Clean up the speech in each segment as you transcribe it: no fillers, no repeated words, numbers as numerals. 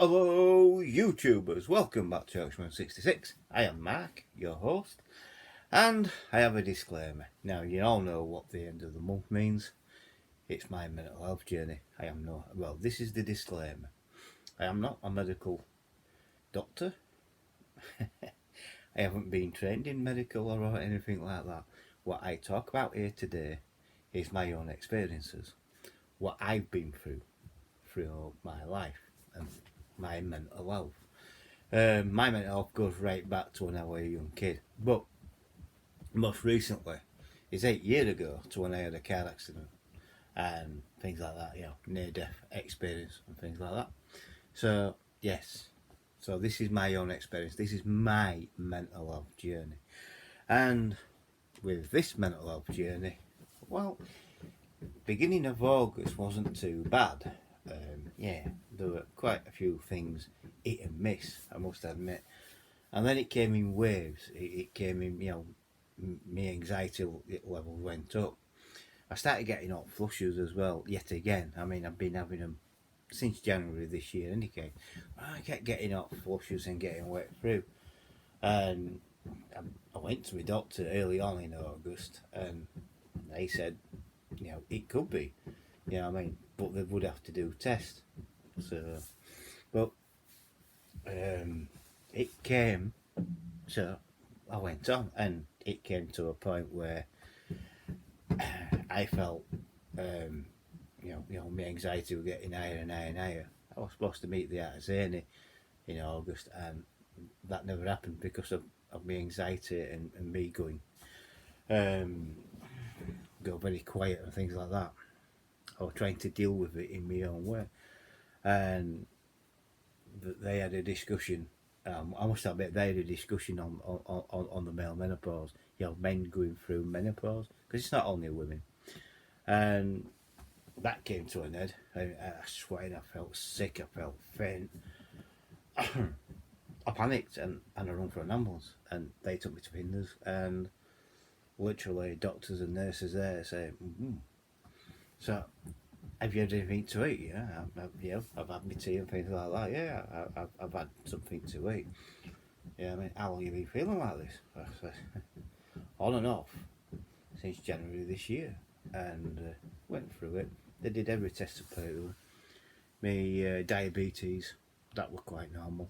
Hello YouTubers, welcome back to Oxman66. I am Mark, your host, and I have a disclaimer. Now you all know what the end of the month means. It's my mental health journey. This is the disclaimer. I am not a medical doctor. I haven't been trained in medical or anything like that. What I talk about here today is my own experiences. What I've been through my life and my mental health. My mental health goes right back to when I was a young kid, but most recently, it's 8 years ago to when I had a car accident and things like that, near-death experience and things like that. So, yes, so this is my own experience. This is my mental health journey. And with this mental health journey, well, beginning of August wasn't too bad. There were quite a few things hit and miss, I must admit. And then it came in waves. It came in, my anxiety levels went up. I started getting hot flushes as well, yet again. I mean, I've been having them since January this year, anyway. I kept getting hot flushes and getting wet through. And I went to my doctor early on in August, and they said, it could be, but they would have to do tests. So, but it came, so I went on, and it came to a point where I felt, my anxiety was getting higher and higher and higher. I was supposed to meet the Ptsd in August, and that never happened because of my anxiety and me going go very quiet and things like that. I was trying to deal with it in my own way, and they had a discussion. I must admit, they had a discussion on the male menopause. Men going through menopause, because it's not only women, and that came to an end. I sweated, I felt sick, I felt faint. I panicked and I ran for an ambulance, and they took me to Flinders, and literally doctors and nurses there saying, so have you had anything to eat? I've had my tea and things like that. Yeah, I've had something to eat. How long have you been feeling like this? I said, on and off since January this year, and went through it. They did every test to put it. My diabetes, that was quite normal.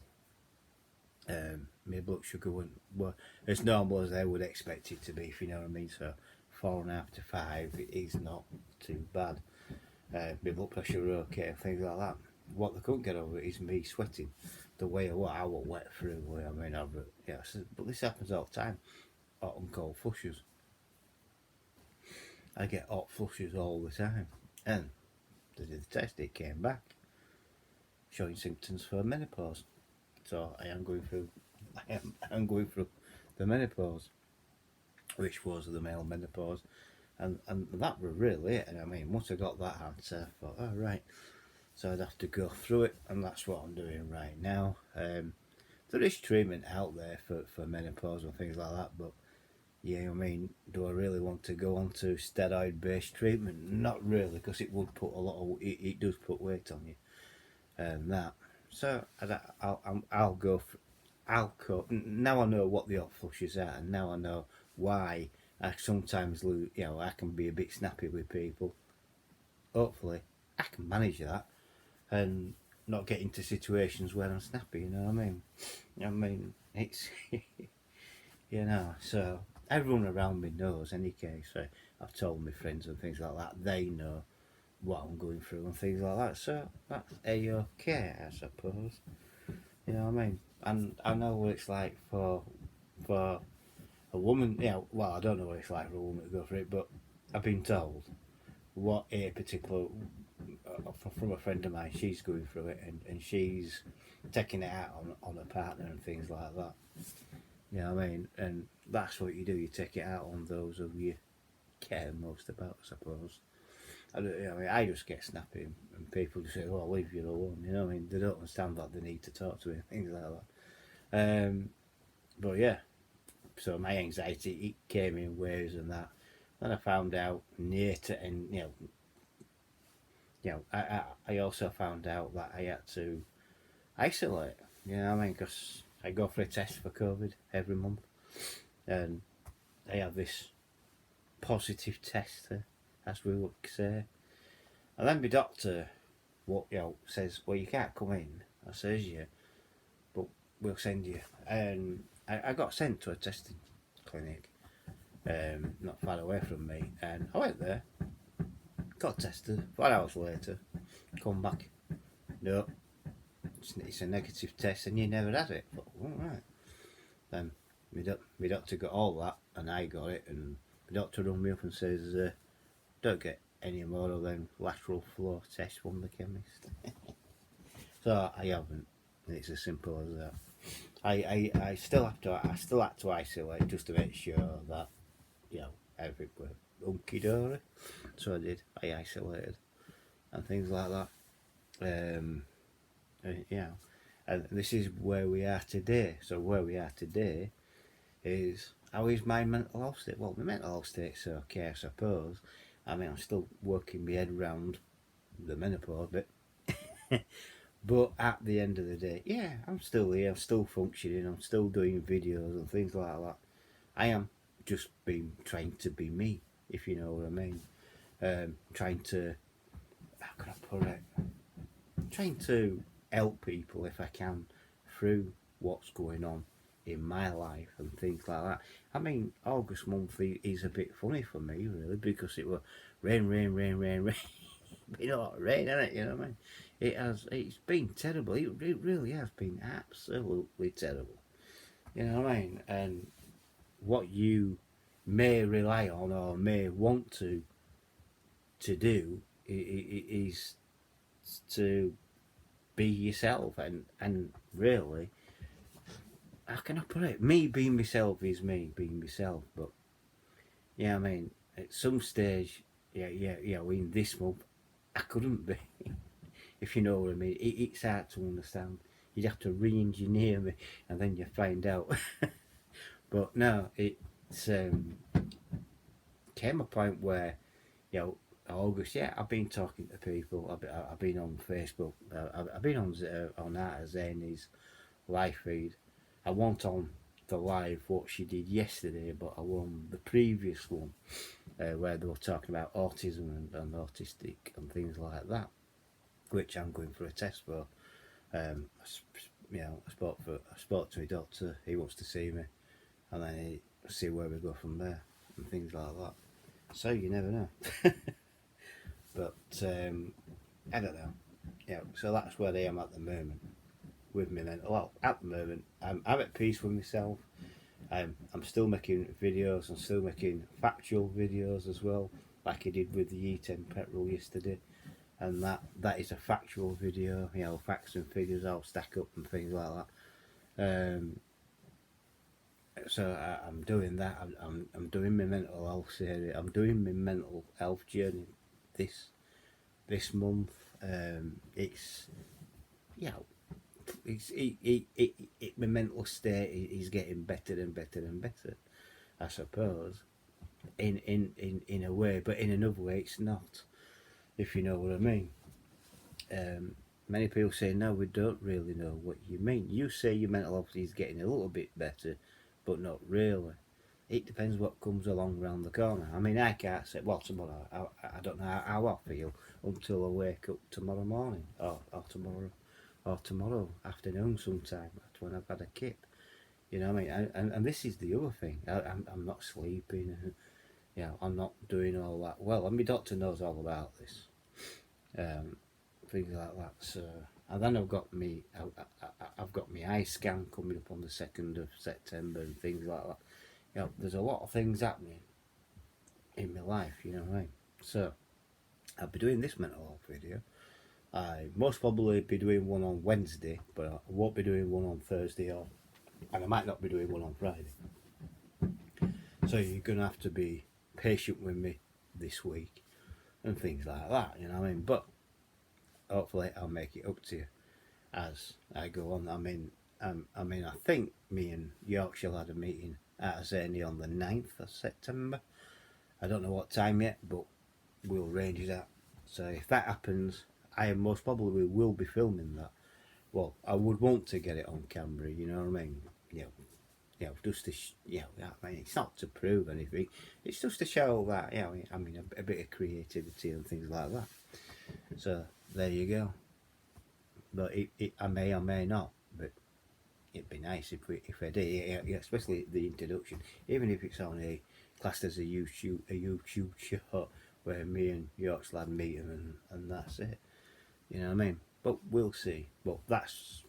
My blood sugar were as normal as they would expect it to be, if you know what I mean. So 4.5 to 5 is not too bad. My blood pressure were okay and things like that. What they couldn't get over is me sweating the way I was wet through. But this happens all the time. Hot and cold flushes. I get hot flushes all the time, and they did the test. It came back showing symptoms for menopause. So I am going through the menopause, which was the male menopause, and that was really it. And I mean, once I got that answer, I thought, oh right, so I'd have to go through it, and that's what I'm doing right now. There is treatment out there for menopause and things like that, but do I really want to go on to steroid-based treatment? Not really, because it would put it does put weight on you, and that. So I'll go. Now I know what the hot flushes are, and now I know why I sometimes lose. I can be a bit snappy with people. Hopefully, I can manage that and not get into situations where I'm snappy. You know what I mean? It's So everyone around me knows. Any case, I've told my friends and things like that. They know what I'm going through and things like that. So that's okay, I suppose. You know what I mean? And I know what it's like for a woman. I don't know what it's like for a woman to go through it, but I've been told what a particular from a friend of mine. She's going through it, and she's taking it out on her partner and things like that. You know what I mean? And that's what you do. You take it out on those who you care most about, I suppose. I just get snappy, and people just say, "Well, I'll leave you alone." You know what I mean? They don't understand that they need to talk to me and things like that. But yeah, so my anxiety, it came in waves and that. Then I found out near to, and I also found out that I had to isolate. You know what I mean? Because I go for a test for COVID every month, and I have this positive test, as we would say. And then my doctor, says, well, you can't come in. I says, yeah, but we'll send you. And I got sent to a testing clinic, not far away from me, and I went there, got tested. 4 hours later, come back. No, it's a negative test, and you never had it. But, all right. Then my doctor got all that, and I got it, and the doctor rung me up and says, don't get any more of them lateral flow tests from the chemist. So I haven't. It's as simple as that. I still have to isolate just to make sure that everything was hunky dory. So I did. I isolated and things like that. And this is where we are today. So where we are today is, how is my mental health state? Well, my mental health state's okay, I suppose. I mean, I'm still working my head around the menopause bit. But at the end of the day, yeah, I'm still here, I'm still functioning, I'm still doing videos and things like that. I am just trying to be me, if you know what I mean. Trying to, how can I put it? Trying to help people if I can through what's going on in my life and things like that. I mean, August month is a bit funny for me, really, because it was rain, rain, rain, rain, rain. Been a lot of rain, hasn't it? You know what I mean? It's been terrible. It really has been absolutely terrible. You know what I mean? And what you may rely on or may want to do is to be yourself, and really, how can I put it? Me being myself is me being myself. But yeah, I mean, at some stage, in this month, I couldn't be. If you know what I mean, it's hard to understand. You'd have to re-engineer me, and then you find out. But no, it's came a point where, August. Yeah, I've been talking to people. I've been on Facebook. I've been on Art Zani's live feed. I wasn't on the live what she did yesterday, but I was on the previous one where they were talking about autism and autistic and things like that, which I'm going for a test for. I spoke to a doctor. He wants to see me, and then he see where we go from there and things like that. So you never know. But I don't know. So that's where I am at the moment with my mental health. At the moment, I'm at peace with myself. I'm still making videos. I'm still making factual videos as well, like I did with the E10 petrol yesterday. And that is a factual video. Facts and figures all stack up and things like that. So I'm doing that. I'm doing my mental health series. I'm doing my mental health journey this month. It's my mental state is getting better and better and better, I suppose, in a way, but in another way it's not, if you know what I mean. Many people say, no, we don't really know what you mean. You say your mental health is getting a little bit better, but not really. It depends what comes along round the corner. I mean, I can't say, well, tomorrow, I don't know how I feel until I wake up tomorrow morning, or tomorrow afternoon sometime. That's when I've had a kip. You know what I mean? And this is the other thing. I'm not sleeping. I'm not doing all that well. And my doctor knows all about this. Things like that. So, and then I've got my eye scan coming up on the 2nd of September and things like that. There's a lot of things happening in my life. You know what I mean? So, I'll be doing this mental health video. I most probably be doing one on Wednesday, but I won't be doing one on Thursday, and I might not be doing one on Friday. So you're gonna have to be patient with me this week and things like that. You know what I mean? But hopefully I'll make it up to you as I go on. I think me and Yorkshire had a meeting at Zany on the 9th of September. I don't know what time yet, but we'll arrange that. So if that happens, I most probably will be filming that. well, I would want to get it on camera, you know what I mean? Just to, I mean, it's not to prove anything. It's just to show that, I mean, a bit of creativity and things like that. So there you go. But I may or may not. But it'd be nice if I did, especially the introduction, even if it's only classed as a YouTube short where me and York's lad meet him and that's it. You know what I mean? But we'll see. Well, that's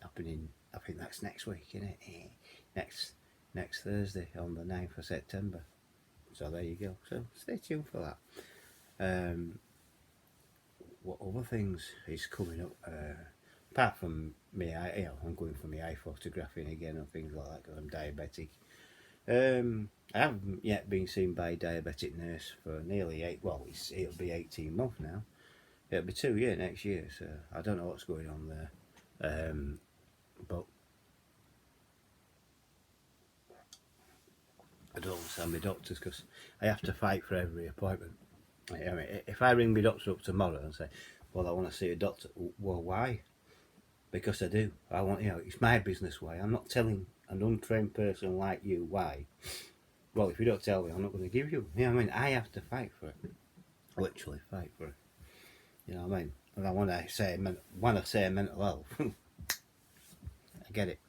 happening. I think that's next week, isn't it? Next Thursday on the 9th of September. So there you go. So stay tuned for that. What other things is coming up? Apart from me, I'm going for my eye photographing again and things like that because I'm diabetic. I haven't yet been seen by a diabetic nurse for nearly it'll be 18 months now. It'll be 2 years next year, so I don't know what's going on there. But I don't understand my doctors because I have to fight for every appointment. I mean, if I ring my doctor up tomorrow and say, well, I want to see a doctor, well, why? Because I do. I want, it's my business why. I'm not telling an untrained person like you why. Well, if you don't tell me, I'm not going to give you. You know what I mean? I have to fight for it. Literally fight for it. You know what I mean? And when I say mental health, I get it.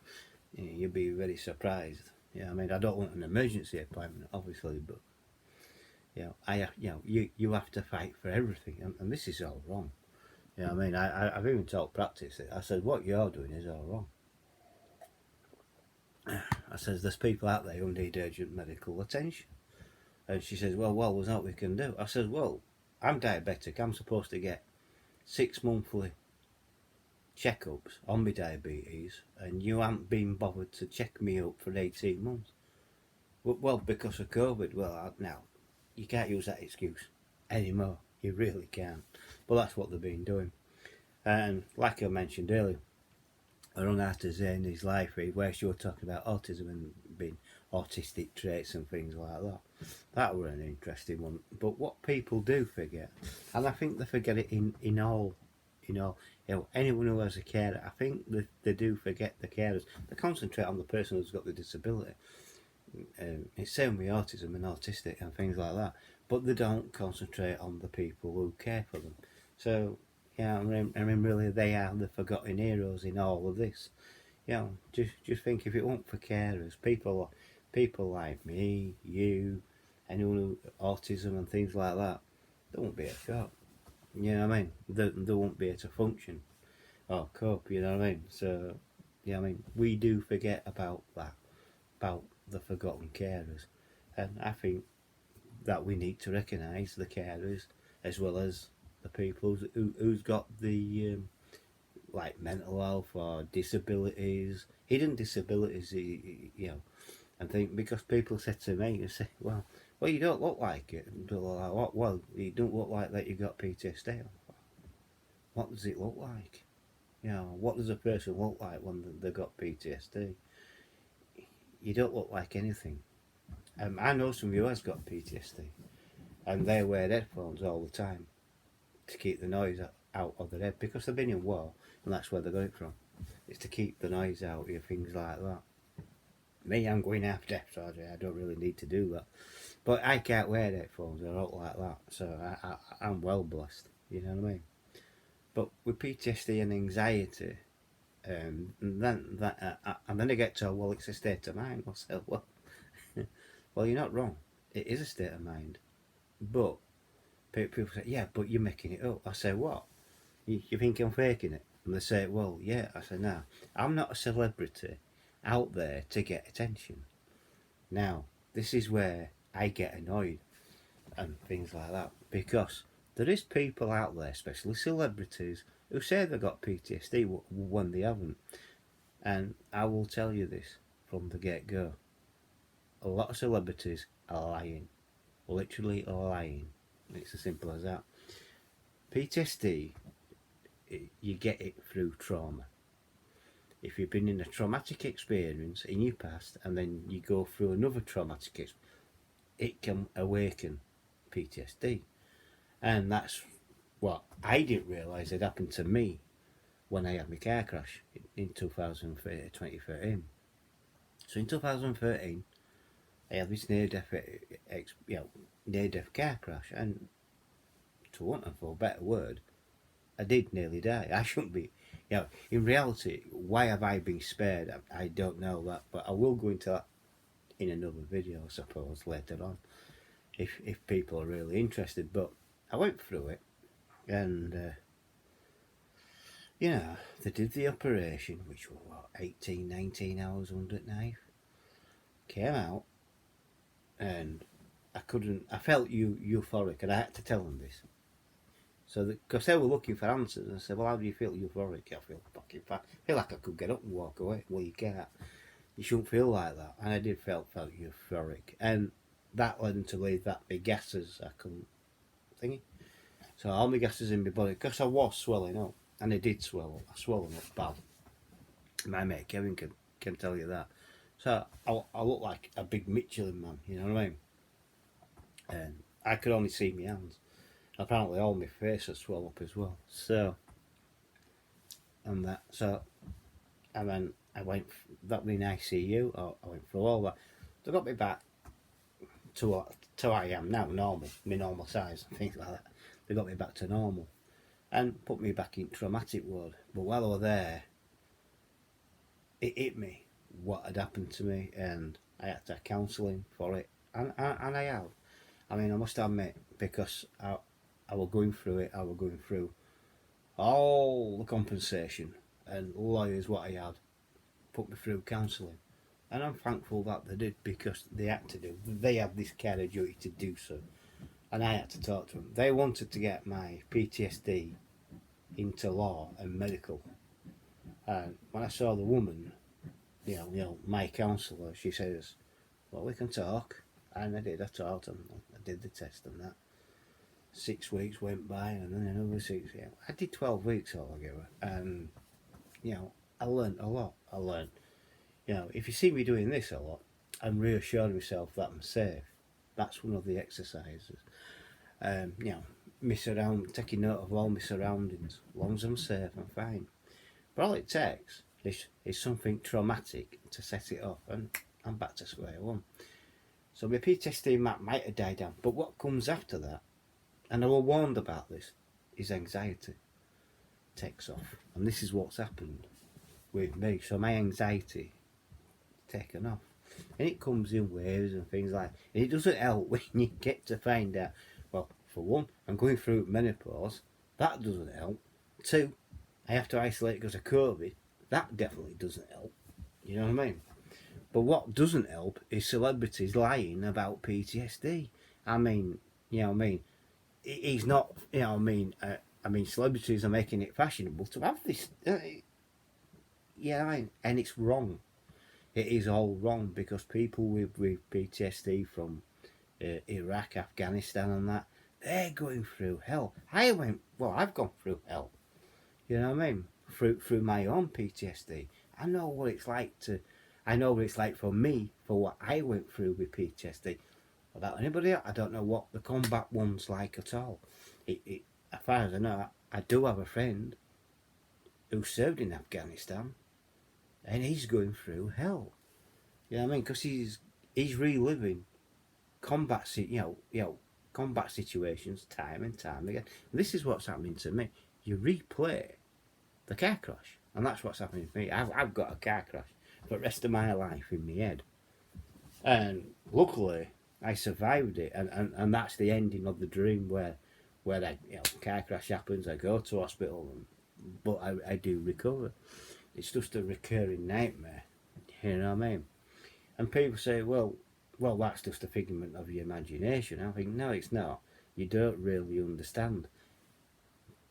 You'll be very surprised. I mean, I don't want an emergency appointment, obviously, but you have to fight for everything, and this is all wrong. You know what I mean? I've even told practice that I said what you're doing is all wrong. I says there's people out there who need urgent medical attention, and she says, well, there's not we can do. I says, well, I'm diabetic. I'm supposed to get 6 monthly checkups on my diabetes, and you haven't been bothered to check me up for 18 months. Well, because of COVID. Well, now you can't use that excuse anymore. You really can't. But that's what they've been doing. And like I mentioned earlier, I run out of in his live feed where she was talking about autism and being autistic traits and things like that. That were an interesting one. But what people do forget, and I think they forget it in all, anyone who has a carer, I think they do forget the carers. They concentrate on the person who's got the disability. It's same with autism and autistic and things like that, but they don't concentrate on the people who care for them. So I mean really they are the forgotten heroes in all of this. Just think if it weren't for carers, people like me, you, anyone who autism and things like that, they won't be a shop. You know what I mean? They won't be able to function or cope. You know what I mean? So I mean we do forget about that, about the forgotten carers, and I think that we need to recognise the carers as well as the people who's got the like mental health or disabilities, hidden disabilities, and think because people said to me, you say, well, you don't look like it. And they're like, well, you don't look like that. You got PTSD. What does it look like? What does a person look like when they've got PTSD? You don't look like anything. I know somebody who has got PTSD, and they wear headphones all the time to keep the noise out of their head because they've been in war, and that's where they got it from. It's to keep the noise out of things like that. Me, I'm going half deaf, so I don't really need to do that. But I can't wear headphones or out like that, so I'm well blessed. You know what I mean? But with PTSD and anxiety, and then I get told, well, it's a state of mind. I say, well, you're not wrong. It is a state of mind, but people say, yeah, but you're making it up. I say, what? You think I'm faking it? And they say, well, yeah. I say, no, I'm not a celebrity out there to get attention. Now, this is where I get annoyed and things like that, because there is people out there, especially celebrities, who say they've got PTSD when they haven't. And I will tell you this from the get-go. A lot of celebrities are lying. Literally lying. It's as simple as that. PTSD, you get it through trauma. If you've been in a traumatic experience in your past and then you go through another traumatic experience, it can awaken PTSD. And that's what I didn't realise had happened to me when I had my car crash in 2013. So in 2013, I had this near-death, near-death car crash, and to want for a better word, I did nearly die. I shouldn't be. In reality, why have I been spared? I don't know that, but I will go into that in another video, I suppose, later on, if people are really interested. But I went through it, and they did the operation, which was 18, 19 hours under the knife. Came out, and I felt euphoric, and I had to tell them this. So, because they were looking for answers, I said, well, how do you feel? Euphoric. I feel fucking fat. I feel like I could get up and walk away. Well, you can't. You shouldn't feel like that. And I did felt euphoric. And that led them to leave that big gases I couldn't thingy. So all my gases in my body, because I was swelling up, and I did swell up. I swelled up bad. My mate Kevin can tell you that. So I look like a big Michelin man, you know what I mean? And I could only see my hands. Apparently all my face had swelled up as well. So, and then I went, that was in ICU, I went through all that. They got me back to I am now, normal, my normal size and things like that. They got me back to normal and put me back in traumatic ward. But while I was there, it hit me what had happened to me, and I had to have counselling for it, and I have. I mean, I must admit, because I was going through it, I was going through all the compensation and lawyers what I had put me through counselling, and I'm thankful that they did, because they had to do. They have this kind of duty to do so, and I had to talk to them. They wanted to get my PTSD into law and medical, and when I saw the woman, my counsellor, she says, well, we can talk. And I did. I talked, and I did the test and that. 6 weeks went by, and then another 6. Yeah, I did 12 weeks altogether, and I learned a lot. If you see me doing this a lot, I'm reassuring myself that I'm safe. That's one of the exercises. Taking note of all my surroundings. As long as I'm safe, I'm fine. But all it takes is something traumatic to set it off, and I'm back to square one. So my PTSD might have died down, but what comes after that, and I was warned about this, is anxiety takes off. And this is what's happened with me. So my anxiety taken off. And it comes in waves and things like that. And it doesn't help when you get to find out, well, for one, I'm going through menopause. That doesn't help. 2, I have to isolate because of COVID. That definitely doesn't help. You know what I mean? But what doesn't help is celebrities lying about PTSD. I mean, he's not, celebrities are making it fashionable to have this. And it's wrong. It is all wrong, because people with PTSD from Iraq, Afghanistan and that, they're going through hell. I've gone through hell. You know what I mean? Through my own PTSD. I know what it's like for me, for what I went through with PTSD. About anybody else, I don't know what the combat one's like at all. As far as I know, I do have a friend who served in Afghanistan, and he's going through hell. You know what I mean? Because he's reliving combat situations time and time again. And this is what's happening to me. You replay the car crash, and that's what's happening to me. I've got a car crash for the rest of my life in my head, and luckily I survived it, and that's the ending of the dream where that car crash happens. I go to hospital, but I do recover. It's just a recurring nightmare. You know what I mean? And people say, well, that's just a figment of your imagination. I think, no, it's not. You don't really understand.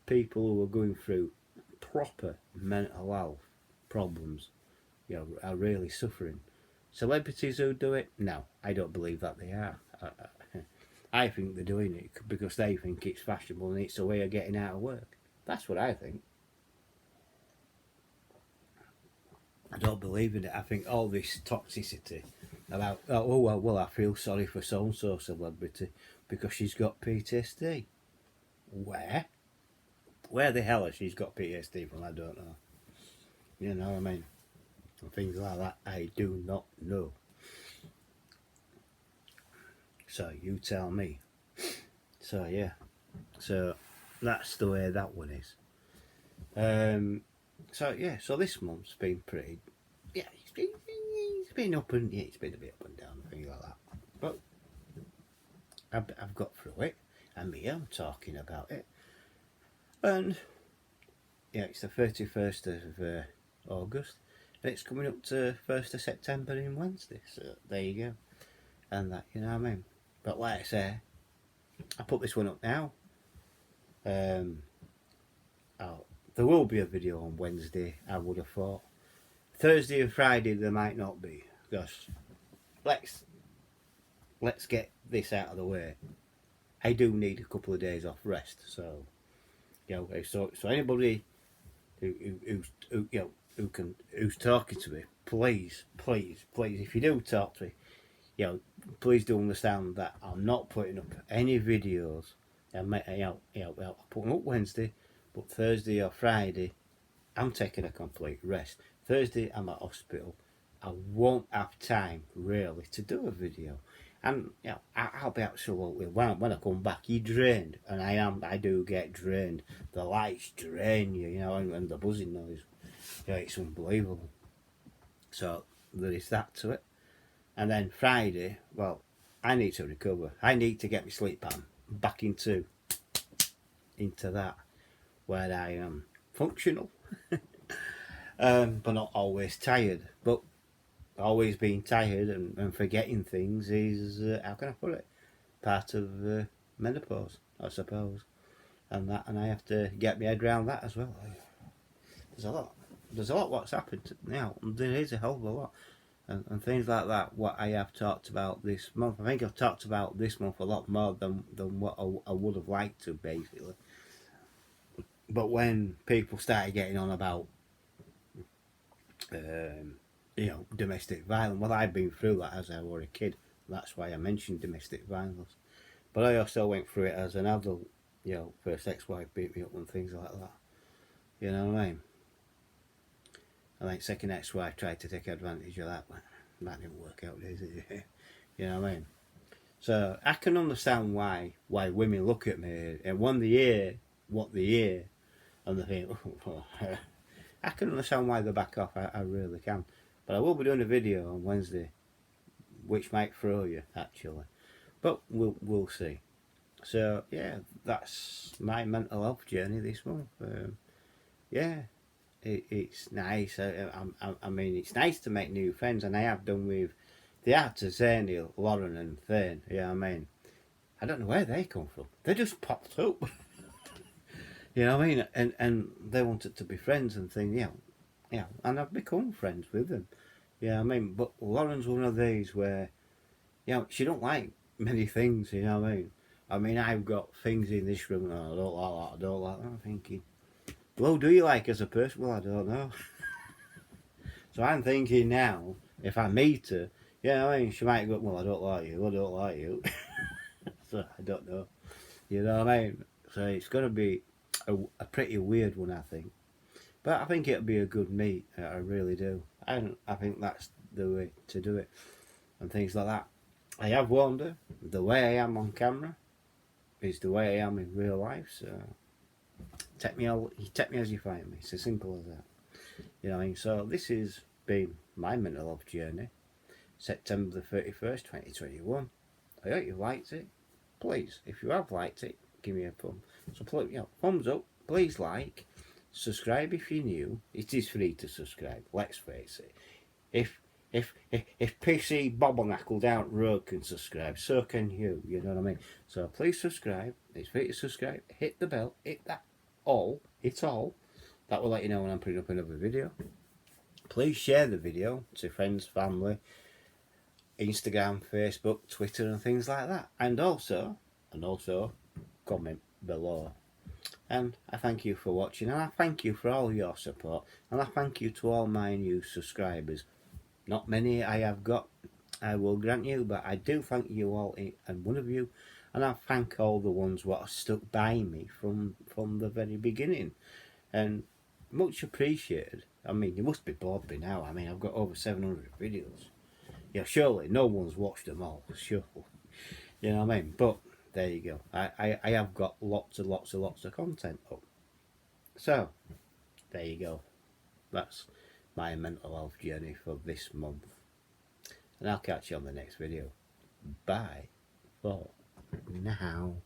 People who are going through proper mental health problems, are really suffering. Celebrities who do it, no, I don't believe that they are. I think they're doing it because they think it's fashionable and it's a way of getting out of work. That's what I think. I don't believe in it. I think all this toxicity about, I feel sorry for so-and-so celebrity because she's got PTSD. Where? Where the hell has she's got Ptsd from? I don't know. You know what I mean? And things like that, I do not know. So you tell me. So yeah, so that's the way that one is. So yeah, so this month's been pretty. Yeah, it's been up and yeah, it's been a bit up and down and things like that. But I've got through it, and me, I'm talking about it, and yeah, it's the 31st of August, and it's coming up to 1st of September in Wednesday. So there you go, and that, you know what I mean. But like I say, I put this one up now. There will be a video on Wednesday, I would have thought. Thursday and Friday there might not be, because let's get this out of the way. I do need a couple of days off rest, so you know, so anybody who's talking to me, please, if you do talk to me, you know, please do understand that I'm not putting up any videos. I'll put them up Wednesday, but Thursday or Friday, I'm taking a complete rest. Thursday, I'm at hospital. I won't have time really to do a video, and you know, I'll be absolutely when I come back, you're drained, and I do get drained. The lights drain you, you know, and the buzzing noise. Yeah, it's unbelievable. So there is that to it. And then Friday, well, I need to recover. I need to get my sleep pattern back into that, where I am functional, but not always tired. But always being tired and forgetting things is, how can I put it, part of menopause, I suppose. And I have to get my head around that as well. There's a lot what's happened now. There is a hell of a lot. And things like that, what I have talked about this month. I think I've talked about this month a lot more than what I would have liked to, basically. But when people started getting on about, domestic violence, well, I've been through that as I was a kid. That's why I mentioned domestic violence. But I also went through it as an adult, you know, first ex-wife beat me up and things like that. You know what I mean? I think second ex-wife tried to take advantage of that, but that didn't work out, did it? You know what I mean? So I can understand why women look at me and when they hear what they hear, and they think, I can understand why they back off. I really can. But I will be doing a video on Wednesday, which might throw you actually, but we'll see. So yeah, that's my mental health journey this month. Yeah. It's nice. I mean, it's nice to make new friends, and I have done with the actors, Zaniel, Lauren, and Thane. Yeah, I mean, I don't know where they come from. They just popped up. You know what I mean? And they wanted to be friends and things. Yeah, and I've become friends with them. Yeah, I mean, but Lauren's one of these where, you know, she don't like many things. You know what I mean? I've got things in this room. And I don't like that. I don't like that. I'm thinking, well, who do you like as a person? Well, I don't know. So I'm thinking now, if I meet her, yeah, I mean, she might go, well, I don't like you. So I don't know. You know what I mean? So it's going to be a pretty weird one, I think. But I think it'll be a good meet. I really do. I think that's the way to do it. And things like that. I have warned her, the way I am on camera is the way I am in real life. So take me as you find me. It's as simple as that. You know what I mean? So this has been my mental health journey. September the 31st, 2021. I hope you liked it. Please, if you have liked it, give me a thumb. So please, thumbs up. Please like. Subscribe if you're new. It is free to subscribe. Let's face it. If PC Bobblenackle down the road can subscribe, so can you. You know what I mean? So please subscribe. It's free to subscribe. Hit the bell. Hit that all. Hit all. That will let you know when I'm putting up another video. Please share the video to friends, family, Instagram, Facebook, Twitter, and things like that. And also comment below. And I thank you for watching, and I thank you for all your support, and I thank you to all my new subscribers. Not many I have got, I will grant you, but I do thank you all and one of you, and I thank all the ones what have stuck by me from the very beginning, and much appreciated. I mean, you must be bored by now. I mean, I've got over 700 videos. Yeah, surely no one's watched them all. Surely, you know what I mean. But there you go. I have got lots of content up. So there you go. That's my mental health journey for this month. And I'll catch you on the next video. Bye for now.